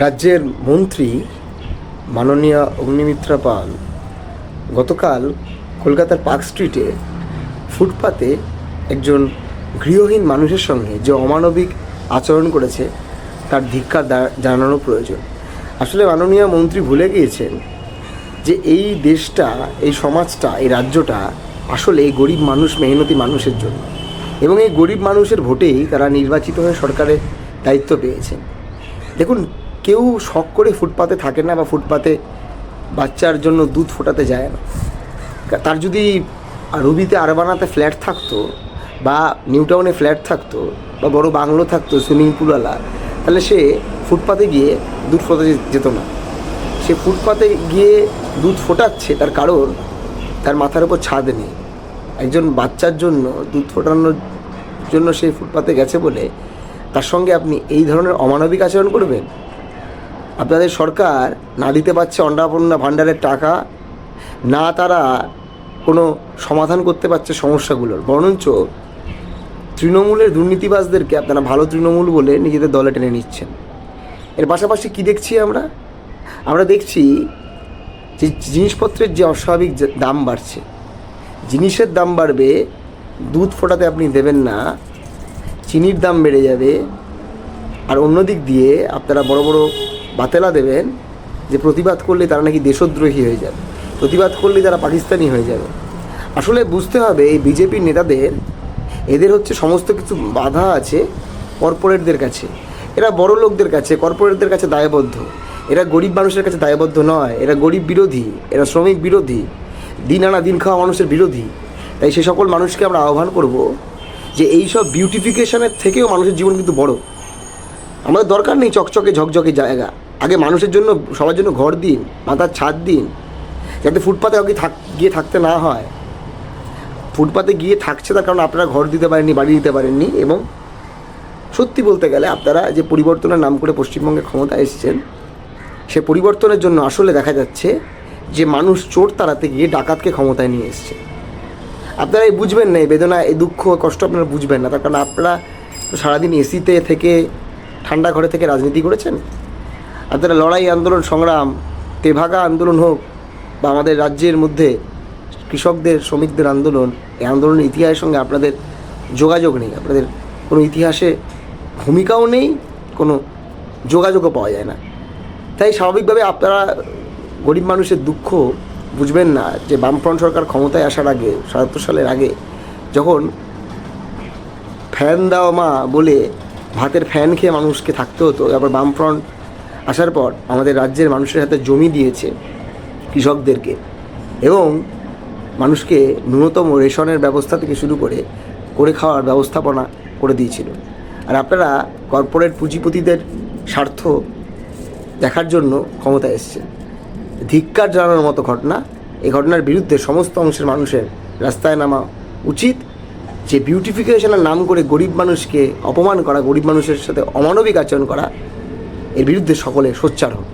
রাজ্যের মন্ত্রী মাননীয়া অগ্নিমিত্রা পাল গতকাল কলকাতার পার্ক স্ট্রিটে ফুটপাতে একজন গৃহহীন মানুষের সঙ্গে যে অমানবিক আচরণ করেছে তার ধিক্কার জানানো প্রয়োজন। আসলে মাননীয় মন্ত্রী ভুলে গিয়েছেন যে এই দেশটা, এই সমাজটা, এই রাজ্যটা আসলে এই গরিব মানুষ, মেহনতি মানুষের জন্য, এবং এই গরিব মানুষের ভোটেই তারা নির্বাচিত হয়ে সরকারের দায়িত্ব পেয়েছেন। দেখুন, কেউ শখ করে ফুটপাতে থাকে না বা ফুটপাতে বাচ্চার জন্য দুধ ফোটাতে যায় না। তার যদি রুবিতে আরবানাতে ফ্ল্যাট থাকতো বা নিউ টাউনে ফ্ল্যাট থাকতো বা বড় বাংলো থাকতো সুইমিং পুলওয়ালা, তাহলে সে ফুটপাতে গিয়ে দুধ ফোটাতে যেত না। সে ফুটপাতে গিয়ে দুধ ফোটাচ্ছে তার কারণ তার মাথার উপর ছাদ নেই। একজন বাচ্চার জন্য দুধ ফোটানোর জন্য সে ফুটপাতে গেছে বলে তার সঙ্গে আপনি এই ধরনের অমানবিক আচরণ করবেন? আপনাদের সরকার না দিতে পারছে অন্নপূর্ণা ভাণ্ডারের টাকা, না তারা কোনো সমাধান করতে পারছে সমস্যাগুলোর, বরঞ্চ তৃণমূলের দুর্নীতিবাজদেরকে আপনারা ভালো তৃণমূল বলে নিজেদের দলে টেনে নিচ্ছেন। এর পাশাপাশি কী দেখছি আমরা দেখছি যে জিনিসপত্রের যে অস্বাভাবিক দাম বাড়ছে। জিনিসের দাম বাড়বে, দুধ ফোটাতে আপনি দেবেন না, চিনির দাম বেড়ে যাবে, আর অন্য দিক দিয়ে আপনারা বড় বড় বাতেলা দেবেন যে প্রতিবাদ করলে তারা নাকি দেশদ্রোহী হয়ে যাবে, প্রতিবাদ করলে তারা পাকিস্তানি হয়ে যাবে। আসলে বুঝতে হবে এই বিজেপির নেতাদের, এদের হচ্ছে সমস্ত কিছু বাধা আছে কর্পোরেটদের কাছে। এরা বড় লোকদের কাছে, কর্পোরেটদের কাছে দায়বদ্ধ। এরা গরিব মানুষের কাছে দায়বদ্ধ নয়। এরা গরিব বিরোধী, এরা শ্রমিক বিরোধী, দিন আনা দিন খাওয়া মানুষের বিরোধী। তাই সে সকল মানুষকে আমরা আহ্বান করব যে এই সব বিউটিফিকেশনের থেকেও মানুষের জীবন কিন্তু বড়। আমাদের দরকার নেই চকচকে ঝকঝকে জায়গা। আগে মানুষের জন্য, সবার জন্য ঘর দিন, মাথার ছাদ দিন, যাতে ফুটপাতে গিয়ে থাকতে না হয়। ফুটপাতে গিয়ে থাকছে তার কারণ আপনারা ঘর দিতে পারেননি, বাড়ি দিতে পারেননি। এবং সত্যি বলতে গেলে আপনারা যে পরিবর্তনের নাম করে পশ্চিমবঙ্গে ক্ষমতায় এসেছেন, সে পরিবর্তনের জন্য আসলে দেখা যাচ্ছে যে মানুষ চোর তাড়াতে গিয়ে ডাকাতকে ক্ষমতায় নিয়ে এসছে। আপনারা এই বুঝবেন না, এই বেদনা, এই দুঃখ কষ্ট আপনারা বুঝবেন না। তার কারণ আপনারা সারাদিন এসিতে থেকে, ঠান্ডা ঘরে থেকে রাজনীতি করেছেন। আপনারা লড়াই, আন্দোলন, সংগ্রাম, তেভাগা আন্দোলন হোক বা আমাদের রাজ্যের মধ্যে কৃষকদের, শ্রমিকদের আন্দোলন, এই আন্দোলনের ইতিহাসের সঙ্গে আপনাদের যোগাযোগ নেই। আপনাদের কোনো ইতিহাসে ভূমিকাও নেই, কোনো যোগাযোগও পাওয়া যায় না। তাই স্বাভাবিকভাবে আপনারা গরিব মানুষের দুঃখ বুঝবেন না যে বামফ্রন্ট সরকার ক্ষমতায় আসার আগে, ৭৭ সালের আগে, যখন ফ্যান দাও মা বলে ভাতের ফ্যান খেয়ে মানুষকে থাকতে হতো, তারপর বামফ্রন্ট আসার পর আমাদের রাজ্যের মানুষের হাতে জমি দিয়েছে কৃষকদেরকে, এবং মানুষকে ন্যূনতম রেশনের ব্যবস্থা থেকে শুরু করে খাওয়ার ব্যবস্থাপনা করে দিয়েছিল। আর আপনারা কর্পোরেট পুঁজিপতিদের স্বার্থ দেখার জন্য ক্ষমতায় এসেছে। ধিক্কার জানানোর মতো ঘটনা। এই ঘটনার বিরুদ্ধে সমস্ত অংশের মানুষের রাস্তায় নামা উচিত। যে বিউটিফিকেশনের নাম করে গরিব মানুষকে অপমান করা, গরিব মানুষের সাথে অমানবিক আচরণ করা, এর বিরুদ্ধে সকলে সোচ্চার হোক।